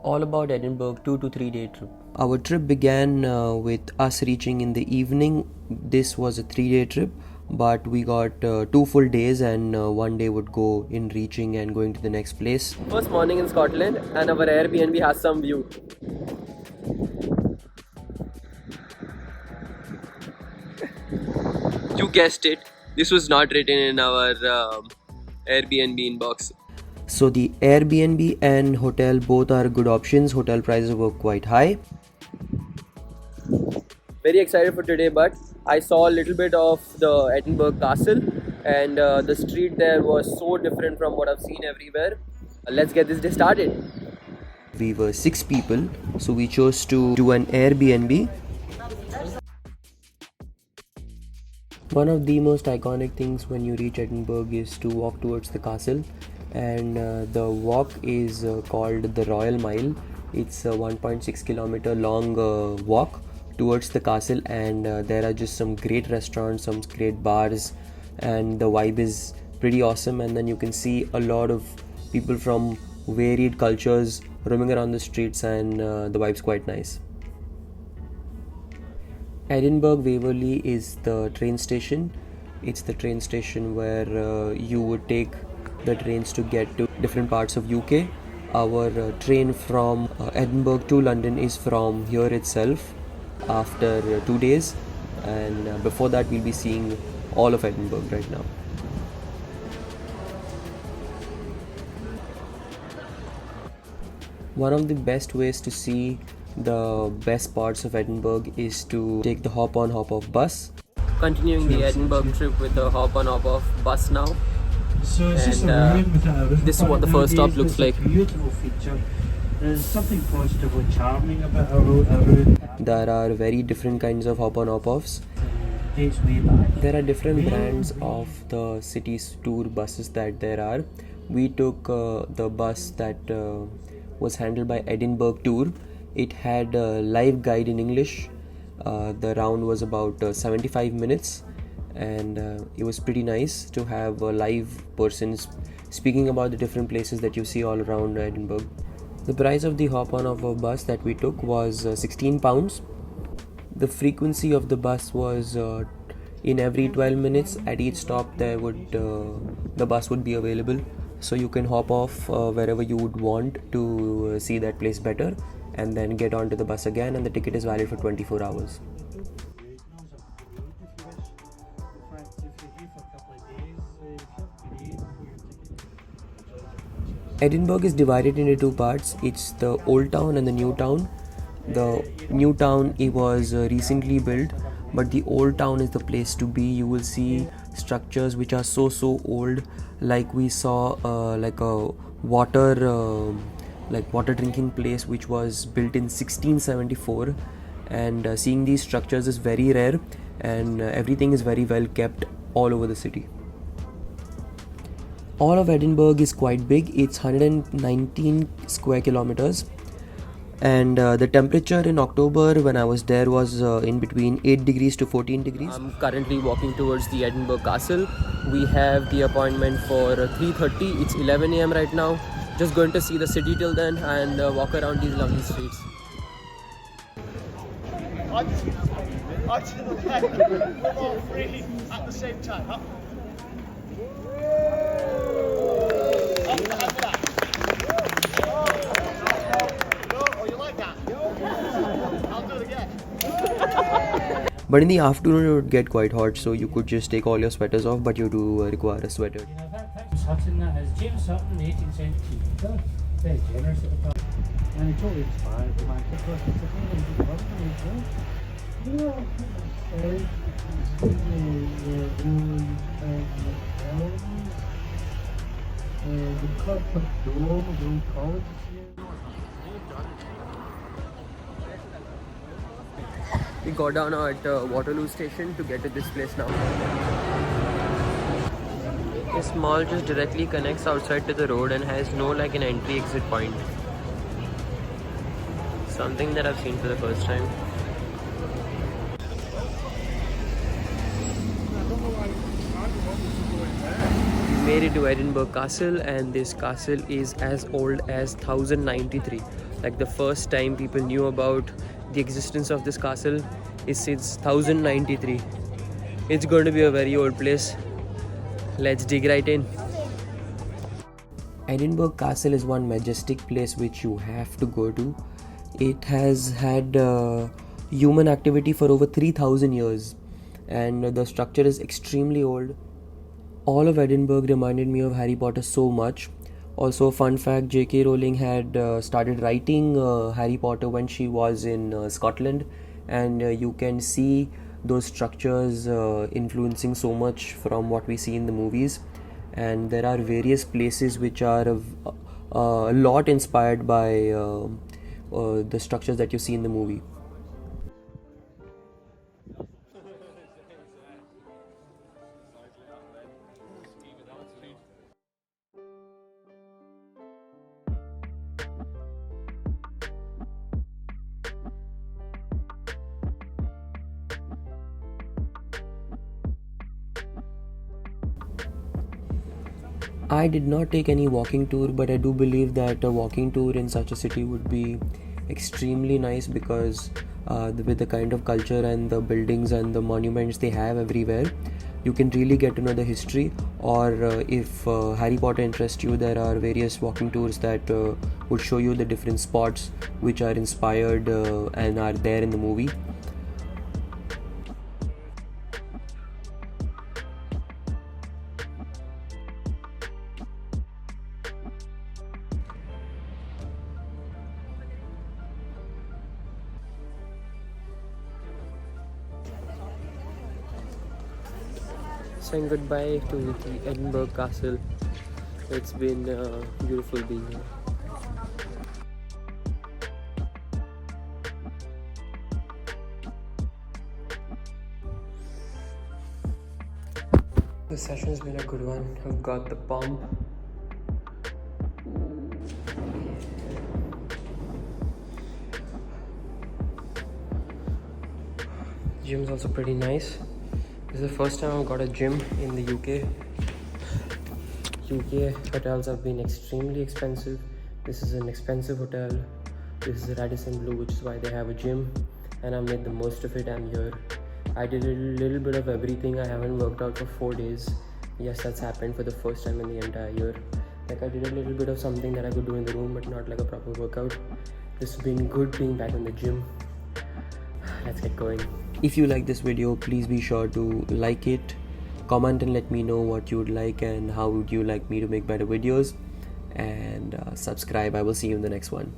All about Edinburgh 2 to 3 day trip. Our trip began with us reaching in the evening. This was a 3 day trip, but we got 2 full days, and 1 day would go in reaching and going to the next place. First morning in Scotland, and our Airbnb has some view. You guessed it, this was not written in our Airbnb inbox. So the Airbnb and hotel both are good options. Hotel prices were quite high. Very excited for today, but I saw a little bit of the Edinburgh Castle, and the street there was so different from what I've seen everywhere. Let's get this day started. We were 6 people, so we chose to do an Airbnb. One of the most iconic things when you reach Edinburgh is to walk towards the castle, and the walk is called the Royal Mile. It's a 1.6 kilometer long walk towards the castle, and there are just some great restaurants, some great bars, and the vibe is pretty awesome. And then you can see a lot of people from varied cultures roaming around the streets, and the vibe's quite nice. Edinburgh Waverley is the train station. It's the train station where you would take the trains to get to different parts of UK. Our train from Edinburgh to London is from here itself after 2 days, and before that we'll be seeing all of Edinburgh right now. One of the best ways to see the best parts of Edinburgh is to take the hop on hop off bus. Continuing the Edinburgh trip with the hop on hop off bus now. So it's just a room with a roof. This is what the first stop looks like. Beautiful feature. There's something positively charming about a road. There are very different kinds of hop on hop offs. Dates way back. There are different brands of the city's tour buses that there are. We took the bus that was handled by Edinburgh Tour. It had a live guide in English. The round was about 75 minutes, and it was pretty nice to have a live person speaking about the different places that you see all around Edinburgh. The price of the hop-on of a bus that we took was £16. The frequency of the bus was in every 12 minutes. At each stop the bus would be available, so you can hop off wherever you would want to see that place better, and then get onto the bus again, and the ticket is valid for 24 hours. Edinburgh is divided into 2 parts. It's the old town and the new town. The new town, it was recently built, but the old town is the place to be. You will see structures which are so old, like we saw like a water drinking place which was built in 1674, and seeing these structures is very rare, and everything is very well kept all over the city. All of Edinburgh is quite big. It's 119 square kilometers, and the temperature in October when I was there was in between 8 degrees to 14 degrees. I'm currently walking towards the Edinburgh Castle. We have the appointment for 3:30. It's 11 AM right now. Just going to see the city till then and walk around these lovely streets. On to the left, all three at the same time. Up. Up the hand back. Oh, you like that? I'll do it again. But in the afternoon it would get quite hot, so you could just take all your sweaters off, but you do require a sweater. Hutton, that is James Hutton, 18th century. Very generous at the time. And he totally inspired the man. The corporate dome of the old college here. We got down at Waterloo station to get to this place now. This mall just directly connects outside to the road and has no like an entry exit point. Something that I've seen for the first time. made it to Edinburgh Castle, and this castle is as old as 1093. Like the first time people knew about the existence of this castle is since 1093. It's going to be a very old place. Let's dig right in. Edinburgh Castle is one majestic place which you have to go to. It has had human activity for over 3000 years, and the structure is extremely old. All of Edinburgh reminded me of Harry Potter so much. Also, fun fact, J.K. Rowling had started writing Harry Potter when she was in Scotland, and you can see those structures influencing so much from what we see in the movies. And there are various places which are a lot inspired by the structures that you see in the movie. I did not take any walking tour, but I do believe that a walking tour in such a city would be extremely nice because with the kind of culture and the buildings and the monuments they have everywhere, you can really get to know the history. Or if Harry Potter interests you, there are various walking tours that would show you the different spots which are inspired and are there in the movie. Saying goodbye to the Edinburgh Castle. It's been beautiful being here. The session's been a good one. I've got the pump. Gym's also pretty nice. This is the first time I've got a gym in the UK. UK hotels have been extremely expensive. This is an expensive hotel. This is Radisson Blu, which is why they have a gym, and I made the most of it. I'm here. I did a little bit of everything. I haven't worked out for 4 days. Yes, that's happened for the first time in the entire year. Like I did a little bit of something that I could do in the room, but not like a proper workout. This has been good being back in the gym. Let's get going. If you like this video, please be sure to like it, comment and let me know what you would like and how would you like me to make better videos, and subscribe. I will see you in the next one.